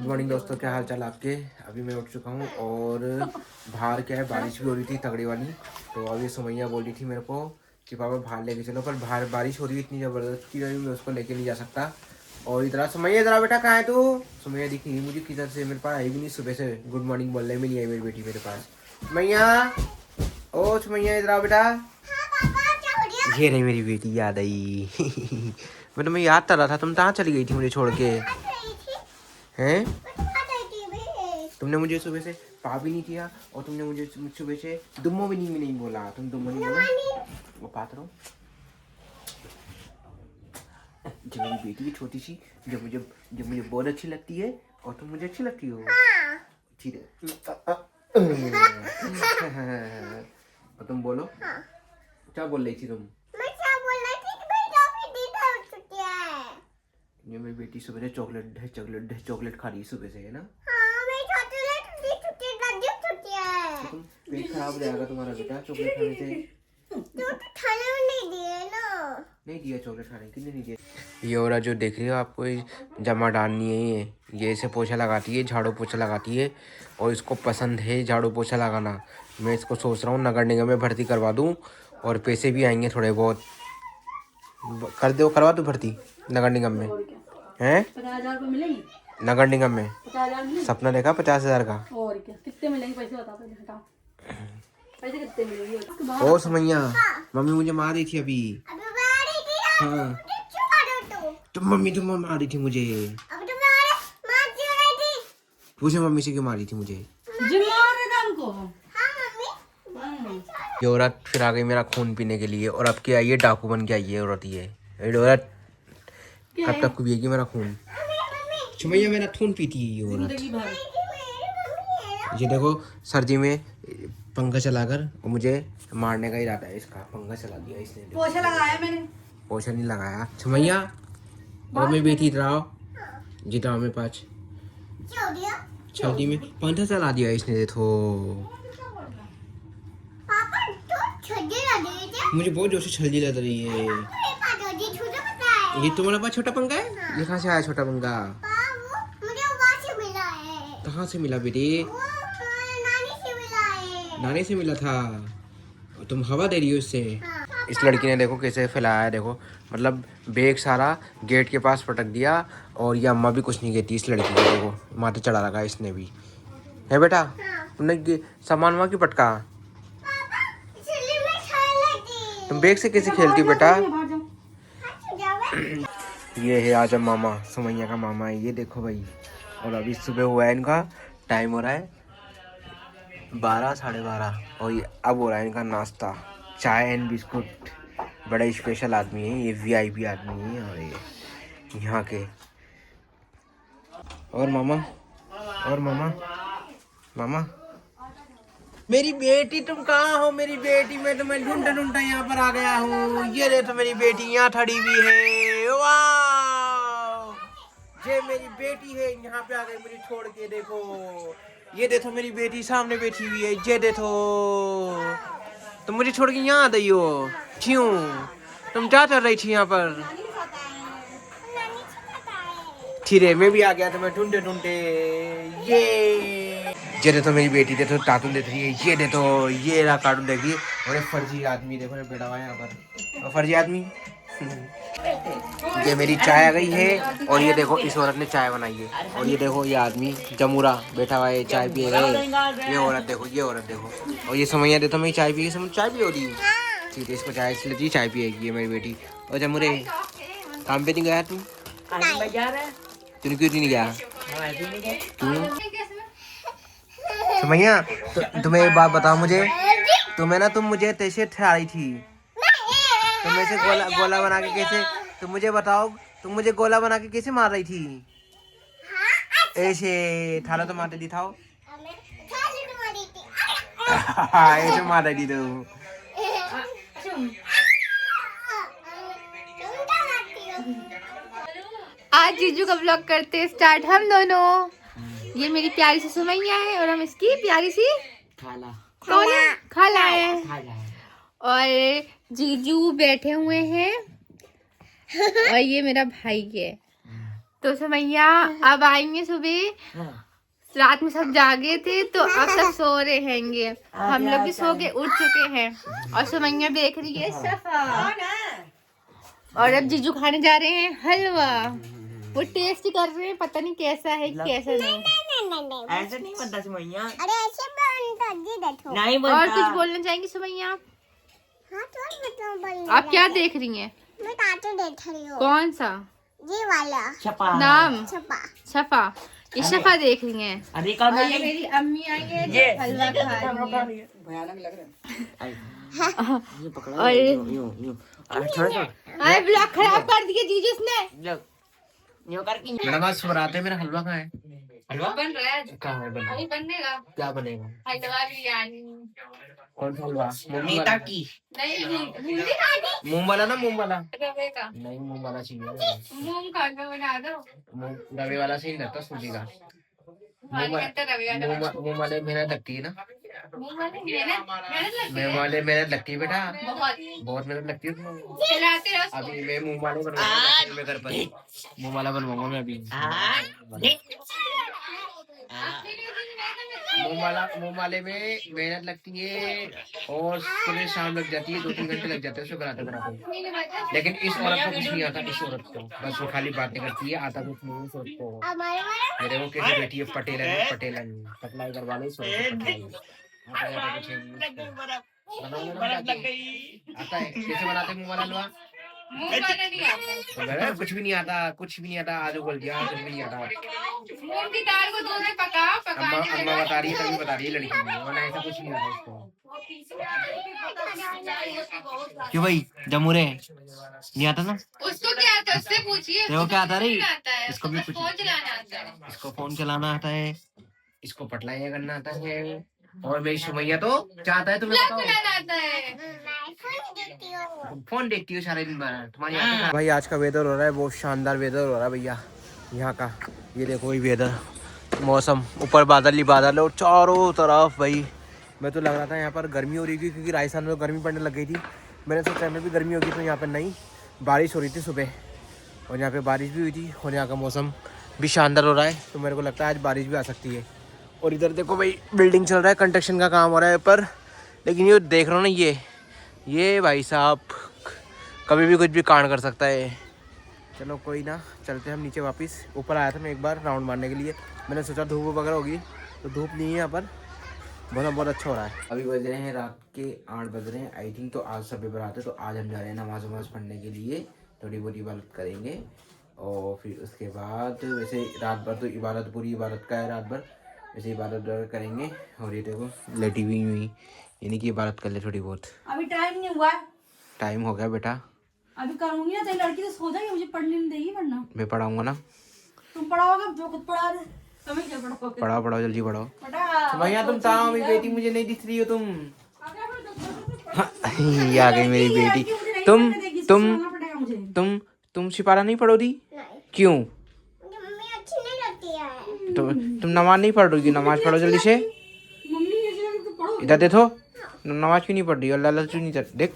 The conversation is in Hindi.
गुड मॉर्निंग दोस्तों, क्या हाल चाल आपके। अभी मैं उठ चुका हूँ और बाहर क्या है, बारिश भी हो रही थी तगड़ी वाली। तो अभी सुमैया बोल रही थी मेरे को कि पापा बाहर लेके चलो, पर बाहर बारिश हो रही है इतनी ज़बरदस्त कि मैं उसको लेके नहीं जा सकता। और इधर सुमैया, इधर बेटा, कहाँ है तू। सुमैया दिखी नहीं मुझे किधर से, मेरे पास आई भी नहीं सुबह से, गुड मॉर्निंग बोलने में नहीं आई मेरी बेटी मेरे पास। सुमैया, ओ सुमैया इधर आओ बेटा। ये नहीं मेरी बेटी, याद आई। मैं तुम्हें याद कर रहा था, तुम कहाँ चली गई थी मुझे छोड़ के। हैं, तुमने मुझे सुबह से पा भी नहीं किया और तुमने मुझे सुबह से दुम्मो भी नहीं बोला। तुम दुम्मो नहीं बोला, वो पात रहो। जो मेरी बेटी है छोटी सी, जो मुझे बहुत अच्छी लगती है और तुम मुझे अच्छी लगती हो। ठीक है। और तुम बोलो, क्या बोल रही थी तुम। ये मेरी बेटी सुबह से चॉकलेट खा रही है सुबह से, है ना। तो तुम पेट खराब हो जाएगा तुम्हारा बेटा चॉकलेट खाने से। नहीं दिया चॉकलेट खाने, कितने नहीं दिया। ये औरत जो देख रही हो आपको, जमा डालनी है ये इसे पोछा लगाती है, झाड़ू पोछा लगाती है और इसको पसंद है झाड़ू पोछा लगाना। मैं इसको सोच रहा हूँ नगर निगम में भर्ती करवा दूँ और पैसे भी आएंगे थोड़े बहुत। कर दो, करवा दूँ भर्ती नगर निगम में। हैं 50,000 मिलेंगे नगर निगम में। 50,000 मिलेंगे। सपना देखा 50,000 का। और क्या, कितने मिलेंगे पैसे बताओ पहले, हटाओ पैसे कितने मिलेंगे। ओ सुमैया, मम्मी मुझे मार रही थी अभी। हाँ तो मम्मी तुम मार रही थी मुझे। पूछो मम्मी से क्यों मारी थी मुझे। ये औरत फिर आ गई मेरा खून पीने के लिए और अब क्या आई है, डाकू बन के आई है औरत। ये औरत कब तक पिएगी मेरा खून। सुमैया मेरा खून पीती है ये औरत। ये देखो सर्दी में पंखा चलाकर और मुझे मारने का इरादा है इसका। पंखा चला दिया इसने। पोछा लगाया मैंने। पोछा नहीं लगाया सुमैया। और मैं बेटी इधर जीता मेरे पास सर्दी में पंखा चला दिया इसने। देखो मुझे बहुत जोर से छल्दी लग रही है। ये तुम्हारे पास छोटा पंखा है। ये कहाँ से आया छोटा पंखा। कहाँ से मिला बेटी। नानी से मिला था। तुम हवा दे रही हो इससे। इस लड़की ने देखो कैसे फैलाया है, देखो मतलब बैग सारा गेट के पास पटक दिया और ये अम्मा भी कुछ नहीं कहती इस लड़की को। देखो माथे चढ़ा रखा इसने भी, है बेटा। तुमने सामान वहाँ क्यों पटका। तुम बैग से कैसे खेलती हो बेटा। ये है आजम मामा, सुमैया का मामा है ये, देखो भाई। और अभी सुबह हुआ है, इनका टाइम हो रहा है 12 साढ़े 12 और ये अब हो रहा है इनका नाश्ता, चाय एंड बिस्कुट। बड़ा स्पेशल आदमी है ये, वीआईपी आदमी है और ये यहाँ के। और मामा, और मामा, मामा मेरी बेटी तुम कहाँ हो। मेरी बेटी, मैं तुम्हें ढूंढता ढूंढता यहाँ पर आ गया हूँ। ये देखो मेरी बेटी यहाँ खड़ी हुई है। वाह, ये मेरी बेटी है, यहाँ पे आ गई मुझे छोड़ के। देखो ये देखो मेरी बेटी सामने बैठी हुई है। ये देखो तुम मुझे छोड़ के यहाँ आ गई हो। क्यों, तुम क्या कर रही थी यहाँ पर। ठीक है, मैं भी आ गया तुम्हें ढूंढते ढूंढते। ये देखो मेरी बेटी, देखो कार्टून देख रही है। ये देखो ये रहा कार्टून देख रही है। और फर्जी आदमी देखो बैठा हुआ है यहाँ पर, और फर्जी आदमी। ये मेरी चाय आ गई है और ये देखो इस औरत ने चाय बनाई है। और ये देखो ये आदमी जमूरा बैठा हुआ है, चाय पिए गए। ये औरत देखो, ये औरत देखो। और ये समैया देखो मेरी चाय पी, चाय पी हो रही है। ठीक है, इसको चाय इसलिए चाय पिएगी ये मेरी बेटी। और जमूरे काम पे नहीं गया तू। तूने क्यों नहीं गया। क्यों सुमैया, तुम्हें एक बात बताओ मुझे। तुम मुझे कैसे ठहराई थी। तुम ऐसे गोला बना के कैसे, तुम मुझे बताओ, तुम मुझे गोला बना के कैसे मार रही थी। ऐसे थाला तो मारते दिखाओ। ऐसे मार रही थी तुम। आज जीजू का ब्लॉग करते स्टार्ट हम दोनों। ये मेरी प्यारी सी सुमैया है और हम इसकी प्यारी सी खाला, कौन है, खाला है। और जीजू बैठे हुए हैं और ये मेरा भाई है। तो सुमैया अब आएंगे सुबह। रात में सब जागे थे तो अब सब सो रहे हैंगे। हम लोग भी सो के उठ चुके हैं और सुमैया देख रही है सफा। और अब जीजू खाने जा रहे हैं हलवा। वो टेस्ट कर रहे हैं, पता नहीं कैसा है कैसा नहीं। ऐसे नहीं बनता सुमैया। अरे ऐसे बनता जी देखो। नहीं और बनता। कुछ बोलना चाहेंगी सुमैया? हाँ तो मतलब बोल। आप क्या देख रही हैं? मैं कार्टून देख रही हूँ। कौन सा ये वाला छपा। नाम? छपा। सफा। ये सफा देख रही हैं। अरे कौन और ये मेरी अम्मी आई है जो ये हलवा खा रही है। ये पकड़ो। और यूं छोड़। अरे ब्लॉग खराब कर दिए जीजू ने। यूं करके। मैडम आज सुबह मेरा हलवा कहाँ है? हलवा बन रहा है, कहाँ है बना? अभी बनेगा क्या बनेगा? हलवा बिरयानी। कौन सा हलवा? नेता की। नहीं बूंदी मूंग वाला ना मूंग वाला? रवे का। नहीं मूंग वाला चाहिए। मूंग का हलवा बना दो। मूंग रवे वाला सही लगता सूजी का। हमारे घर तो रवे का बना। मूंग वाले मेहनत लगती है ना? मूंग वाले मेहनत लगती मैं है वाले मेहनत लगती है बेटा, बहुत। बहुत मेहनत लगती है। खिलाते रहो उसको। अभी मैं मूंग वाले बनवाऊंगा मैं घर पर। मूंग वाला बनवाऊंगा मैं अभी। मूंग वाले में मेहनत लगती है और सुबह शाम लग जाती है, 2-3 घंटे लग जाते हैं उसको बनाते बनाते। लेकिन इस औरत को कुछ नहीं आता, इस औरत को बस वो खाली बातें करती है, आता कुछ नहीं इस औरत को। हमारे वाला मेरे को कैसे बेटी है पटेलन सप्लाई करवा लो इस औरत को पटेलन। आता कुछ नहीं आता है। कैसे बनाते मूंग वाला हलवा? मूंग वाला नहीं आता। कुछ भी नहीं आता, कुछ भी नहीं आता। आलू बोल दिया कुछ भी नहीं आता। मूंग की दाल को दूध में पकाओ, पकाने के अम्मा बाद बता रही है तभी बता रही है लड़की ने, वरना ऐसा कुछ नहीं आता उसको। क्यों भाई जमुरे नहीं आता ना? उसको क्या आता है उससे पूछिए। देखो क्या आता है रे? आता है इसको भी कुछ फोन चलाना आता है। इसको फोन चलाना आता है, इसको पटलाइयाँ करना आता है। और मेरी सुमैया तो चाहता है तुम्हें ब्लॉग बनाना आता है। मैं फोन देखती हूँ। फोन देखती हूँ सारे दिन तुम्हारी आंखें। भाई आज का वेदर हो रहा है बहुत शानदार वेदर हो रहा है भैया यहाँ का। ये देखो ये वेदर, मौसम, ऊपर बादल ही बादल है और चारों तरफ भाई। मैं तो लग रहा था यहाँ पर गर्मी हो रही थी क्योंकि राजस्थान में गर्मी पड़ने लग गई थी। मैंने सोचा में भी गर्मी होगी तो यहाँ पर नहीं, बारिश हो रही थी सुबह और यहाँ पे बारिश भी हुई थी और यहाँ का मौसम भी शानदार हो रहा है। तो मेरे को लगता है आज बारिश भी आ सकती है। और इधर देखो भाई बिल्डिंग चल रहा है, कंस्ट्रक्शन का काम हो रहा है पर, लेकिन ये देख रहा हूँ ना ये भाई साहब कभी भी कुछ भी कांड कर सकता है। चलो कोई ना, चलते हैं हम नीचे वापस। ऊपर आया था मैं एक बार राउंड मारने के लिए, मैंने सोचा धूप वगैरह होगी तो धूप नहीं है यहाँ पर, बहुत अच्छा हो रहा है। अभी बज रहे हैं रात के 8 बज रहे हैं आई थिंक। तो आज सब पेपर आते तो आज हम जा रहे हैं नमाज वमाज पढ़ने के लिए, थोड़ी बहुत इबादत करेंगे और फिर उसके बाद वैसे रात भर तो इबादत, पूरी इबादत का है रात भर, वैसे इबादत करेंगे। और ये देखो लेटी हुई हुई, यानी कि इबादत कर ले थोड़ी बहुत। अभी टाइम नहीं हुआ है। टाइम हो गया बेटा, अभी करूंगी ना, तेरी लड़की तो सो जाएगी, मुझे पढ़ने नहीं देगी वरना। मैं पढ़ाऊंगा ना। तुम पढ़ाओगे जो खुद पढ़ा दे, तुम्हें क्या पढ़ाओगे? पढ़ाओ जल्दी पढ़ाओ। पढ़ा भैया तुम ताओ, मेरी बेटी मुझे नहीं दिख रही हो तुम। ये आ गई मेरी बेटी। तुम सिपारा नहीं पढ़ोगी? क्यों? मुझे मम्मी अच्छी नहीं लगती है। तुम नमाज नहीं पढ़ रही? नमाज पढ़ो जल्दी से। मम्मी ऐसे तो पढ़ो। इधर देखो, नमाज क्यों नहीं पढ़ रही? अल्लाह क्यों नहीं देख।